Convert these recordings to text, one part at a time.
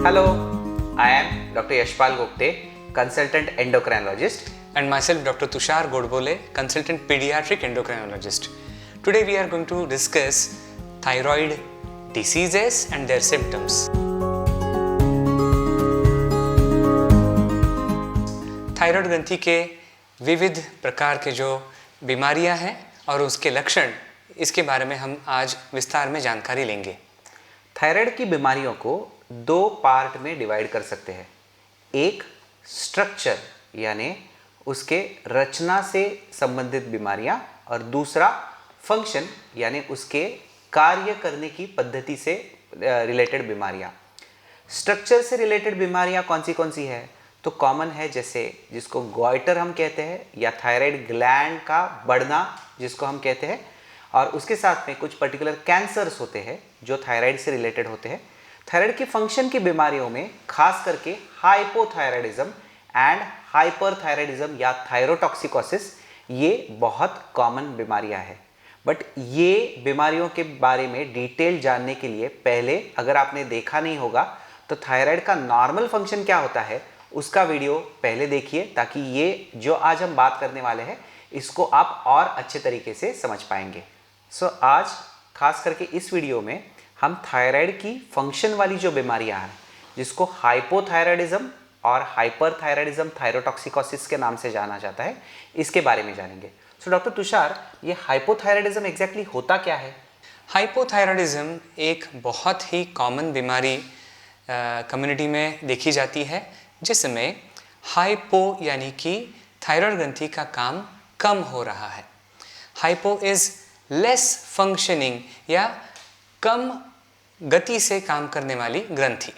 Hello, I am Dr. Yashpal Gupte, consultant endocrinologist. And myself, Dr. Tushar Godbole, consultant pediatric endocrinologist. Today we are going to discuss thyroid diseases and their symptoms. Thyroid ग्रंथि के विविध प्रकार के जो बीमारियां हैं और उसके लक्षण, इसके बारे में हम आज विस्तार में जानकारी लेंगे। थायराइड की बीमारियों को दो पार्ट में डिवाइड कर सकते हैं। एक स्ट्रक्चर यानी उसके रचना से संबंधित बीमारियां और दूसरा फंक्शन यानी उसके कार्य करने की पद्धति से रिलेटेड बीमारियां। स्ट्रक्चर से रिलेटेड बीमारियां कौन सी है? तो कॉमन है, जैसे जिसको गॉइटर हम कहते हैं या थायराइड ग्लैंड का बढ़ना जिसको हम कहते हैं, और उसके साथ में कुछ पर्टिकुलर कैंसर्स होते हैं जो थायराइड से रिलेटेड होते हैं। थायराइड की फंक्शन की बीमारियों में खास करके हाइपोथायराइडिज्म एंड हाइपरथायराइडिज्म या थायरोटॉक्सिकोसिस, ये बहुत कॉमन बीमारियां हैं। बट ये बीमारियों के बारे में डिटेल जानने के लिए पहले अगर आपने देखा नहीं होगा तो थायराइड का नॉर्मल फंक्शन क्या होता है उसका वीडियो पहले देखिए, ताकि ये जो आज हम बात करने वाले हैं इसको आप और अच्छे तरीके से समझ पाएंगे। सो आज खास करके इस वीडियो में हम थायराइड की फंक्शन वाली जो बीमारियां हैं जिसको हाइपोथायराइडिज्म और हाइपरथायराइडिज्म थायरोटॉक्सिकोसिस के नाम से जाना जाता है, इसके बारे में जानेंगे। सो डॉक्टर तुषार, ये हाइपोथायराइडिज्म एग्जैक्टली होता क्या है? हाइपोथायराइडिज्म एक बहुत ही कॉमन बीमारी कम्युनिटी में देखी जाती है, जिसमें हाइपो यानी कि थायराइड ग्रंथि का काम कम हो रहा है। हाइपो इज लेस फंक्शनिंग या कम गति से काम करने वाली ग्रंथि।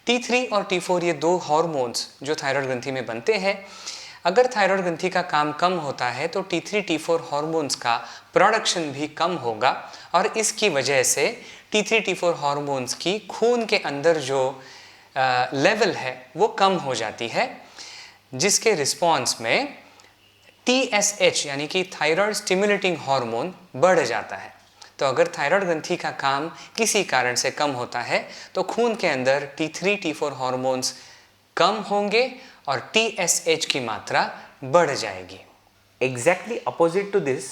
T3 और T4 ये दो हार्मोन्स जो थायराइड ग्रंथि में बनते हैं, अगर थायराइड ग्रंथि का काम कम होता है तो T3 T4 हार्मोन्स का प्रोडक्शन भी कम होगा और इसकी वजह से T3 T4 हार्मोन्स की खून के अंदर जो लेवल है वो कम हो जाती है, जिसके रिस्पॉन्स में TSH यानी कि थायराइड स्टिमुलेटिंग हार्मोन बढ़ जाता है। तो अगर थायराइड ग्रंथि का काम किसी कारण से कम होता है तो खून के अंदर T3 T4 हार्मोन्स कम होंगे और TSH की मात्रा बढ़ जाएगी। Exactly opposite to this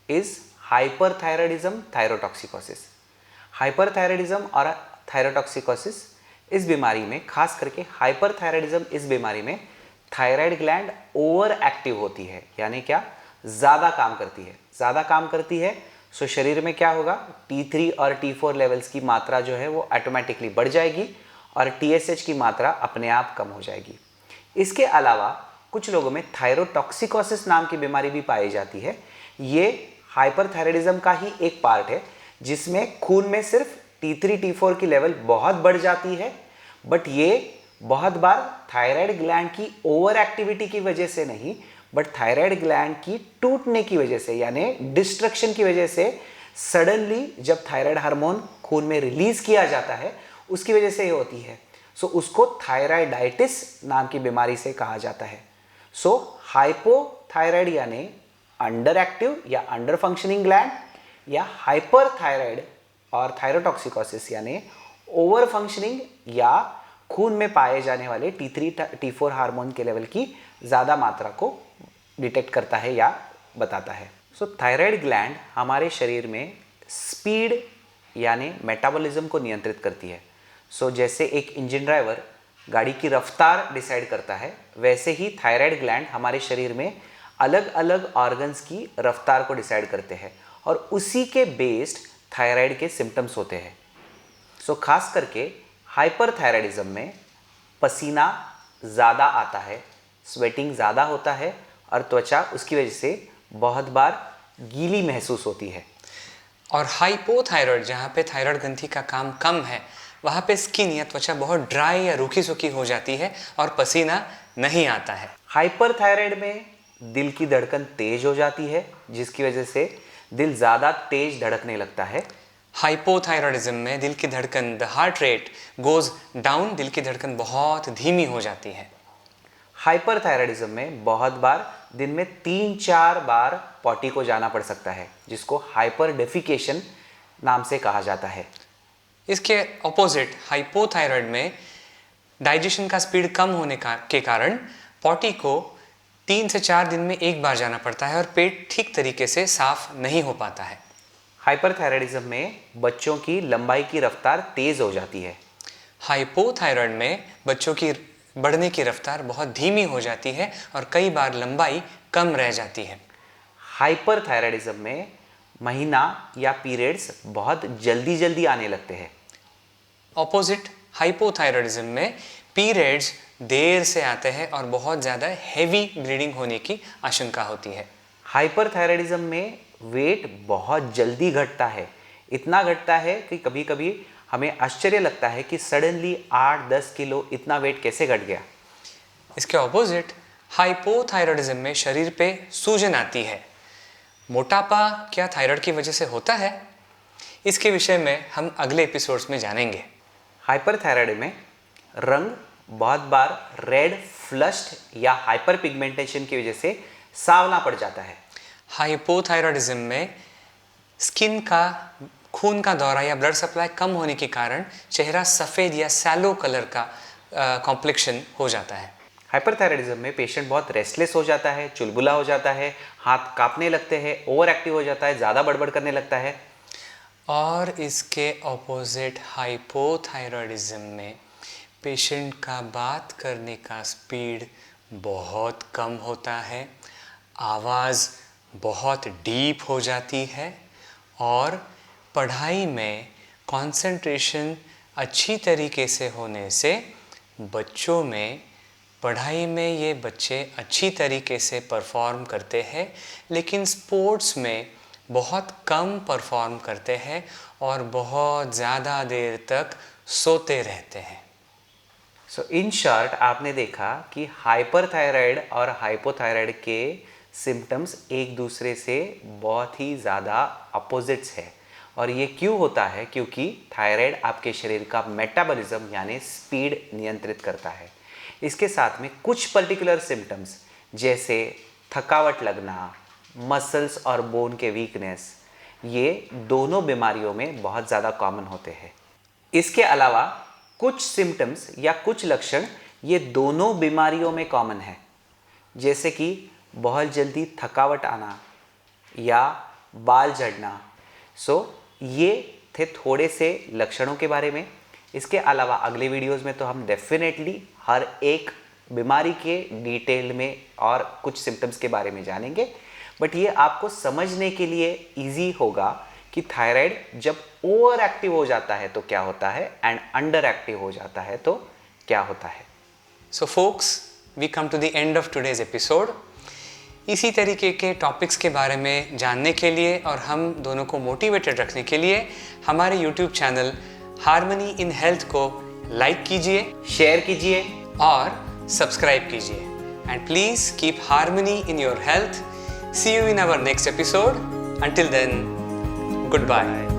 is hyperthyroidism thyrotoxicosis. Hyperthyroidism और थायरोटॉक्सिकोसिस, इस बीमारी में खास करके हाइपरथायराइडिज्म, इस बीमारी में थायराइड ग्लैंड ओवर एक्टिव होती है, यानी क्या, ज़्यादा काम करती है। ज़्यादा काम करती है सो शरीर में क्या होगा, T3 और T4 लेवल्स की मात्रा जो है वो ऑटोमेटिकली बढ़ जाएगी और TSH की मात्रा अपने आप कम हो जाएगी। इसके अलावा कुछ लोगों में थायरोटॉक्सिकोसिस नाम की बीमारी भी पाई जाती है। ये हाइपरथायराइडिज्म का ही एक पार्ट है जिसमें खून में सिर्फ T3 T4 की लेवल बहुत बढ़ जाती है, बट ये बहुत बार थायराइड ग्लैंड की ओवर एक्टिविटी की वजह से नहीं, बट थायराइड ग्लैंड की टूटने की वजह से यानी डिस्ट्रक्शन की वजह से सडनली जब थायराइड हार्मोन खून में रिलीज किया जाता है उसकी वजह से ये होती है। सो उसको थायराइडाइटिस नाम की बीमारी से कहा जाता है। सो हाइपोथायराइड यानी अंडर एक्टिव या अंडर फंक्शनिंग ग्लैंड, या हाइपरथायराइड और थायरोटॉक्सिकोसिस यानी ओवर फंक्शनिंग या खून में पाए जाने वाले T3 T4 हार्मोन के लेवल की ज़्यादा मात्रा को डिटेक्ट करता है या बताता है। सो थायराइड ग्लैंड हमारे शरीर में स्पीड यानी मेटाबॉलिज्म को नियंत्रित करती है। सो जैसे एक इंजन ड्राइवर गाड़ी की रफ्तार डिसाइड करता है, वैसे ही थायराइड ग्लैंड हमारे शरीर में अलग अलग ऑर्गन्स की रफ्तार को डिसाइड करते हैं और उसी के बेस्ड थायराइड के सिम्टम्स होते हैं। सो खास करके हाइपरथायराइडिज्म में पसीना ज़्यादा आता है, स्वेटिंग ज़्यादा होता है और त्वचा उसकी वजह से बहुत बार गीली महसूस होती है। और हाइपोथायराइड, जहाँ पे थायराइड ग्रंथि का काम कम है, वहाँ पे स्किन या त्वचा बहुत ड्राई या रूखी सूखी हो जाती है और पसीना नहीं आता है। हाइपरथायराइड में दिल की धड़कन तेज हो जाती है, जिसकी वजह से दिल ज़्यादा तेज धड़कने लगता है। हाइपोथायराइडिज्म में दिल की धड़कन, the heart rate goes down, दिल की धड़कन बहुत धीमी हो जाती है। हाइपरथायराइडिज्म में बहुत बार दिन में 3-4 बार पॉटी को जाना पड़ सकता है, जिसको हाइपर डेफिकेशन नाम से कहा जाता है। इसके ऑपोजिट हाइपोथायराइड में डाइजेशन का स्पीड कम होने के कारण पॉटी को 3 से 4 दिन में एक बार जाना पड़ता है और पेट ठीक तरीके से साफ नहीं हो पाता है। हाइपरथायराइडिज्म में बच्चों की लंबाई की रफ्तार तेज हो जाती है। हाइपोथायराइड में बच्चों की बढ़ने की रफ्तार बहुत धीमी हो जाती है और कई बार लंबाई कम रह जाती है। हाइपरथायराइडिज्म में महीना या पीरियड्स बहुत जल्दी जल्दी आने लगते हैं। ऑपोजिट हाइपोथायराइडिज्म में पीरियड्स देर से आते हैं और बहुत ज़्यादा हैवी ब्लीडिंग होने की आशंका होती है। हाइपरथायराइडिज्म में वेट बहुत जल्दी घटता है, इतना घटता है कि कभी कभी हमें आश्चर्य लगता है कि सडनली 8-10 किलो इतना वेट कैसे घट गया। इसके ऑपोजिट हाइपोथायराइडिज्म में शरीर पे सूजन आती है। मोटापा क्या थायराइड की वजह से होता है? इसके विषय में हम अगले एपिसोड्स में जानेंगे। हाइपरथायराइड में रंग बहुत बार रेड, फ्लश्ड या हाइपर पिगमेंटेशन की वजह से सांवला पड़ जाता है। हाइपोथायराइडिज्म में स्किन का खून का दौरा या ब्लड सप्लाई कम होने के कारण चेहरा सफ़ेद या सैलो कलर का कॉम्प्लेक्शन हो जाता है। हाइपरथायराइडिज्म में पेशेंट बहुत रेस्टलेस हो जाता है, चुलबुला हो जाता है, हाथ कांपने लगते हैं, ओवर एक्टिव हो जाता है, ज़्यादा बड़बड़ करने लगता है। और इसके ऑपोजिट हाइपोथायराइडिज्म में पेशेंट का बात करने का स्पीड बहुत कम होता है, आवाज़ बहुत डीप हो जाती है और पढ़ाई में कंसंट्रेशन अच्छी तरीके से होने से बच्चों में पढ़ाई में ये बच्चे अच्छी तरीके से परफॉर्म करते हैं, लेकिन स्पोर्ट्स में बहुत कम परफॉर्म करते हैं और बहुत ज़्यादा देर तक सोते रहते हैं। सो इन शॉर्ट आपने देखा कि हाइपरथायराइड और हाइपोथायराइड के सिम्टम्स एक दूसरे से बहुत ही ज़्यादा अपोजिट्स है। और ये क्यों होता है? क्योंकि थायराइड आपके शरीर का मेटाबॉलिज्म यानी स्पीड नियंत्रित करता है। इसके साथ में कुछ पर्टिकुलर सिम्टम्स जैसे थकावट लगना, मसल्स और बोन के वीकनेस, ये दोनों बीमारियों में बहुत ज़्यादा कॉमन होते हैं। इसके अलावा कुछ सिम्टम्स या कुछ लक्षण ये दोनों बीमारियों में कॉमन है, जैसे कि बहुत जल्दी थकावट आना या बाल झड़ना। ये थे थोड़े से लक्षणों के बारे में। इसके अलावा अगले वीडियोस में तो हम डेफिनेटली हर एक बीमारी के डिटेल में और कुछ सिम्टम्स के बारे में जानेंगे, बट ये आपको समझने के लिए इजी होगा कि थायराइड जब ओवर एक्टिव हो जाता है तो क्या होता है एंड अंडर एक्टिव हो जाता है तो क्या होता है। So folks, we come to the end of today's episode. इसी तरीके के टॉपिक्स के बारे में जानने के लिए और हम दोनों को मोटिवेटेड रखने के लिए हमारे YouTube channel Harmony in Health को लाइक कीजिए, शेयर कीजिए और सब्सक्राइब कीजिए। And please keep harmony in your health. See you in our next episode. Until then, good bye.